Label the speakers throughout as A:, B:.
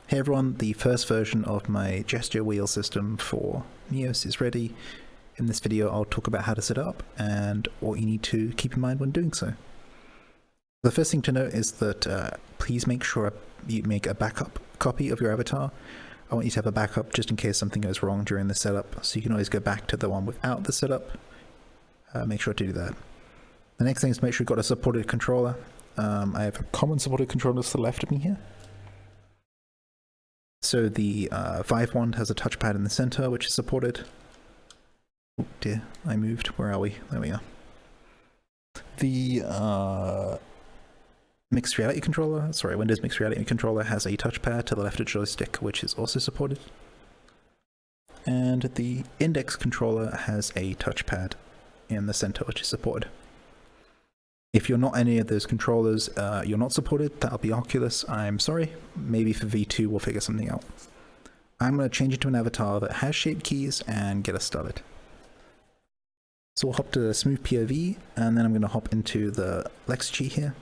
A: Hey everyone, the first version of my GestureWheel system for Neos is ready. In this video I'll talk about how to set it up and what you need to keep in mind when doing so. The first thing to note is that please make sure you make a backup copy of your avatar. I want you to have a backup just in case something goes wrong during the setup, so you can always go back to the one without the setup. Make sure to do that. The next thing is make sure you've got a supported controller. I have a common supported controller to the left of me here. So the Vive one has a touchpad in the center, which is supported. Oh dear, I moved. Where are we? There we are. The mixed reality controller, Windows mixed reality controller has a touchpad to the left of the joystick, which is also supported. And the index controller has a touchpad in the center, which is supported. If you're not any of those controllers, you're not supported, that'll be Oculus. I'm sorry. Maybe for V2 we'll figure something out. I'm going to change it to an avatar that has shape keys and get us started. So we'll hop to the smooth POV, and then I'm going to hop into the Lexi here.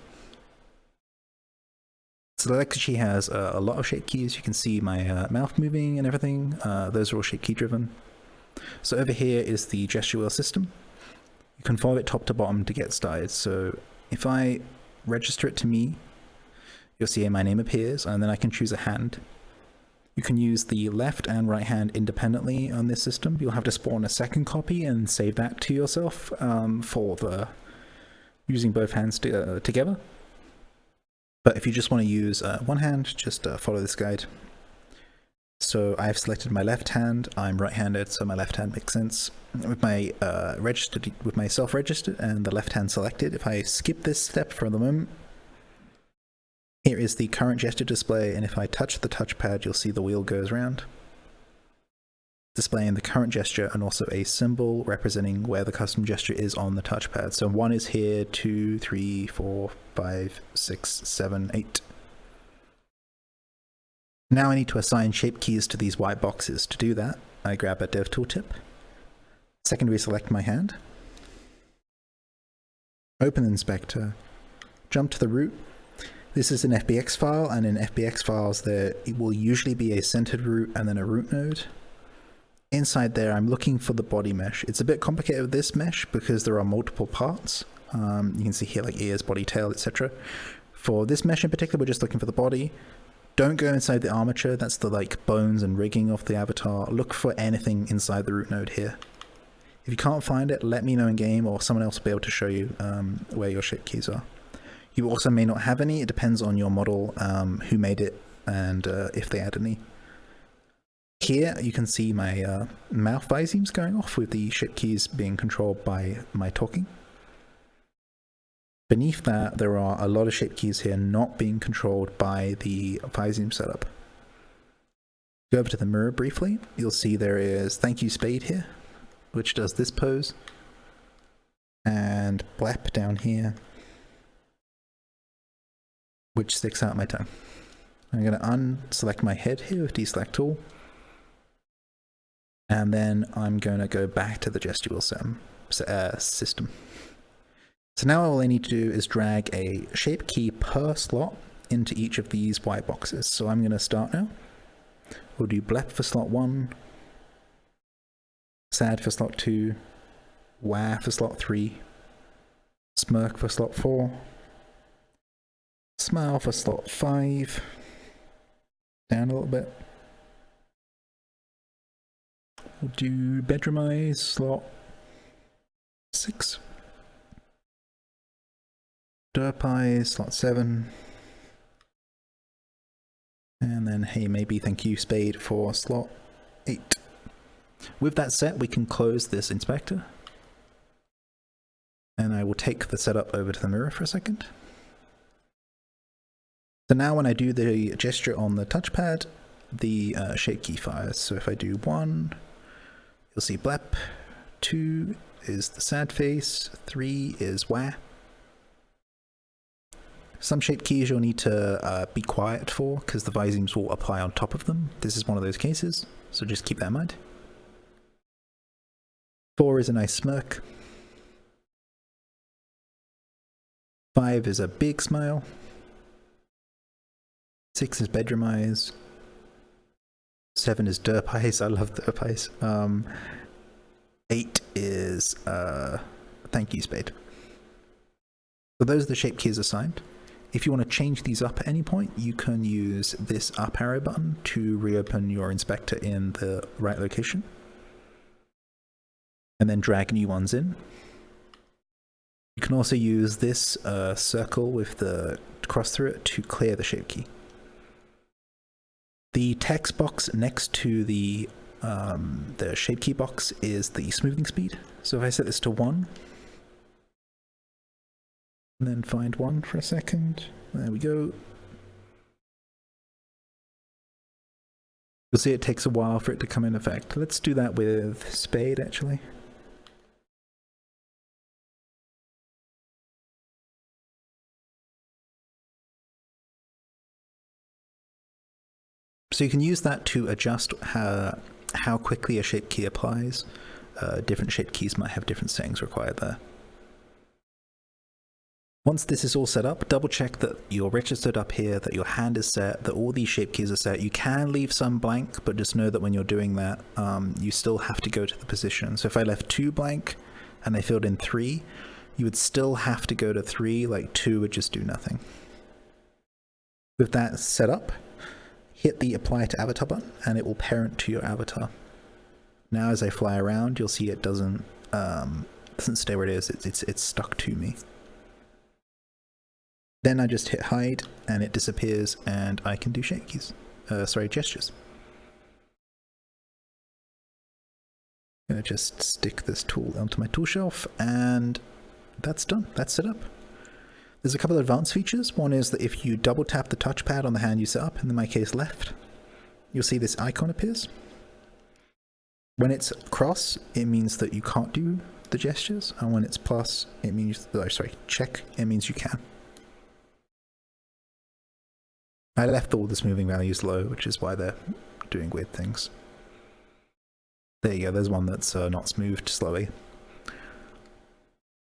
A: So the Lexi has a lot of shape keys. You can see my mouth moving and everything. Those are all shape key driven. So over here is the GestureWheel system. You can follow it top to bottom to get started. So if I register it to me, you'll see my name appears, and then I can choose a hand. You can use the left and right hand independently on this system. You'll have to spawn a second copy and save that to yourself for the using both hands together. But if you just want to use one hand, just follow this guide. So I've selected my left hand. I'm right-handed, so my left hand makes sense. With my self-registered and the left hand selected, if I skip this step for the moment, here is the current gesture display, and if I touch the touchpad, you'll see the wheel goes around, displaying the current gesture and also a symbol representing where the custom gesture is on the touchpad. So 1 is here, 2, 3, 4, 5, 6, 7, 8. Now I need to assign shape keys to these white boxes. To do that, I grab a dev tooltip, secondary select my hand, open the inspector, jump to the root. This is an FBX file, and in FBX files there will usually be a centered root and then a root node. Inside there I'm looking for the body mesh. It's a bit complicated with this mesh because there are multiple parts. You can see here like ears, body, tail, etc. For this mesh in particular, we're just looking for the body. Don't go inside the armature, that's the like bones and rigging of the avatar. Look for anything inside the root node here. If you can't find it, let me know in game, or someone else will be able to show you where your shape keys are. You also may not have any, it depends on your model, who made it, and if they add any. Here you can see my mouth visemes going off with the shape keys being controlled by my talking. Beneath that, there are a lot of shape keys here not being controlled by the viseme setup. Go over to the mirror briefly. You'll see there is thank you spade here, which does this pose, and blep down here, which sticks out my tongue. I'm going to unselect my head here with deselect tool, and then I'm going to go back to the GestureWheel system. So now all I need to do is drag a shape key per slot into each of these white boxes. So I'm going to start now. We'll do blep for slot 1, sad for slot 2, wah for slot 3, smirk for slot 4, smile for slot 5, down a little bit. We'll do bedroom eyes, slot 6. Derp eyes, slot 7. And then, hey, maybe thank you spade for slot 8. With that set, we can close this inspector. And I will take the setup over to the mirror for a second. So now when I do the gesture on the touchpad, the shape key fires. So if I do 1, you'll see blep, 2 is the sad face, 3 is wah. Some shape keys you'll need to be quiet for because the visemes will apply on top of them. This is one of those cases, so just keep that in mind. 4 is a nice smirk. 5 is a big smile. 6 is bedroom eyes. 7 is derp eyes. I love derp eyes. 8 is thank you, Spade. So those are the shape keys assigned. If you want to change these up at any point, you can use this up arrow button to reopen your inspector in the right location. And then drag new ones in. You can also use this circle with the cross through it to clear the shape key. The text box next to the shape key box is the smoothing speed. So if I set this to 1, and then find 1 for a second, there we go. You'll see it takes a while for it to come in effect. Let's do that with Spade, actually. So you can use that to adjust how quickly a shape key applies. Different shape keys might have different settings required there. Once this is all set up, double check that you're registered up here, that your hand is set, that all these shape keys are set. You can leave some blank, but just know that when you're doing that, you still have to go to the position. So if I left 2 blank and I filled in 3, you would still have to go to 3, like 2 would just do nothing. With that set up, hit the apply to avatar button and it will parent to your avatar. Now as I fly around, you'll see it doesn't stay where it is, it's stuck to me. Then I just hit hide and it disappears and I can do shape keys. Gestures. I'm gonna just stick this tool onto my tool shelf and that's done, that's set up. There's a couple of advanced features. One is that if you double tap the touchpad on the hand you set up, in my case left, you'll see this icon appears. When it's cross, it means that you can't do the gestures, and when it's plus, it means, check, it means you can. I left all the smoothing values low, which is why they're doing weird things. There you go, there's one that's not smoothed slowly.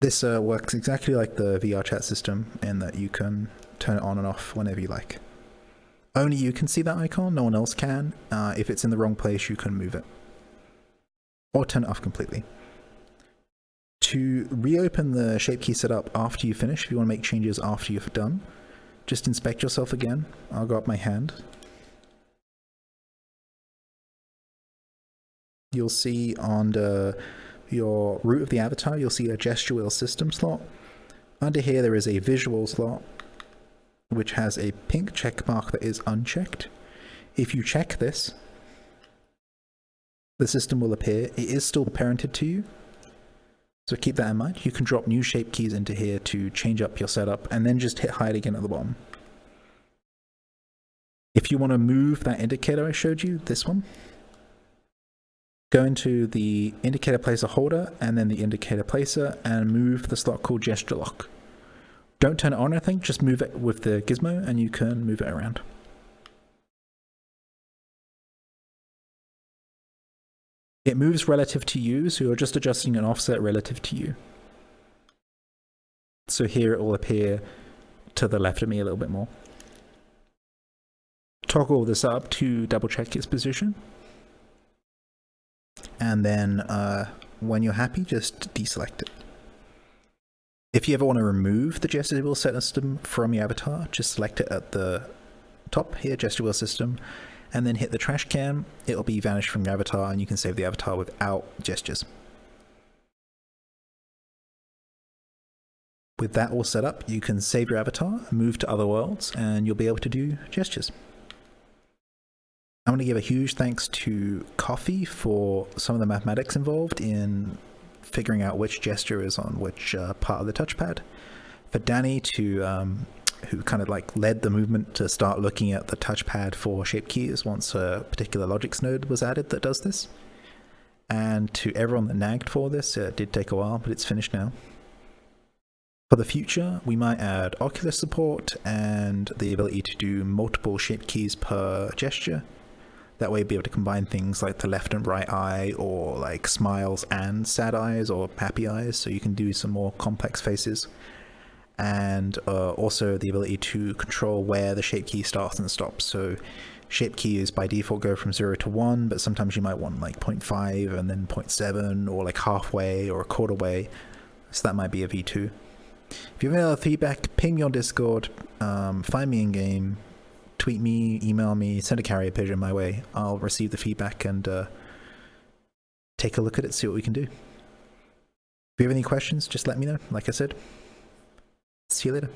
A: This works exactly like the VR chat system in that you can turn it on and off whenever you like. Only you can see that icon, no one else can. If it's in the wrong place, you can move it. Or turn it off completely. To reopen the shape key setup after you finish, if you want to make changes after you've done, just inspect yourself again. I'll go up my hand. You'll see under your root of the avatar, you'll see a GestureWheel system slot. Under here there is a visual slot, which has a pink check mark that is unchecked. If you check this, the system will appear. It is still parented to you, so keep that in mind. You can drop new shape keys into here to change up your setup, and then just hit hide again at the bottom. If you want to move that indicator I showed you, this one, go into the indicator placer holder and then the indicator placer and move the slot called gesture lock. Don't turn it on or anything, just move it with the gizmo and you can move it around. It moves relative to you, so you're just adjusting an offset relative to you. So here it will appear to the left of me a little bit more. Toggle this up to double check its position. And then when you're happy, just deselect it. If you ever want to remove the GestureWheel system from your avatar, just select it at the top here, GestureWheel system, and then hit the trash can. It'll be vanished from your avatar and you can save the avatar without gestures. With that all set up, you can save your avatar, move to other worlds, and you'll be able to do gestures. I want to give a huge thanks to Coffee for some of the mathematics involved in figuring out which gesture is on which part of the touchpad. For Danny who kind of like led the movement to start looking at the touchpad for shape keys once a particular logics node was added that does this. And to everyone that nagged for this, it did take a while, but it's finished now. For the future, we might add Oculus support and the ability to do multiple shape keys per gesture. That way, be able to combine things like the left and right eye, or like smiles and sad eyes, or happy eyes, so you can do some more complex faces. And also the ability to control where the shape key starts and stops. So shape keys by default go from 0 to 1, but sometimes you might want like 0.5 and then 0.7 or like halfway or a quarter way. So that might be a V2. If you have any other feedback, ping me on Discord, find me in game, tweet me, email me, send a carrier pigeon my way. I'll receive the feedback and take a look at it, see what we can do. If you have any questions, just let me know. Like I said, see you later.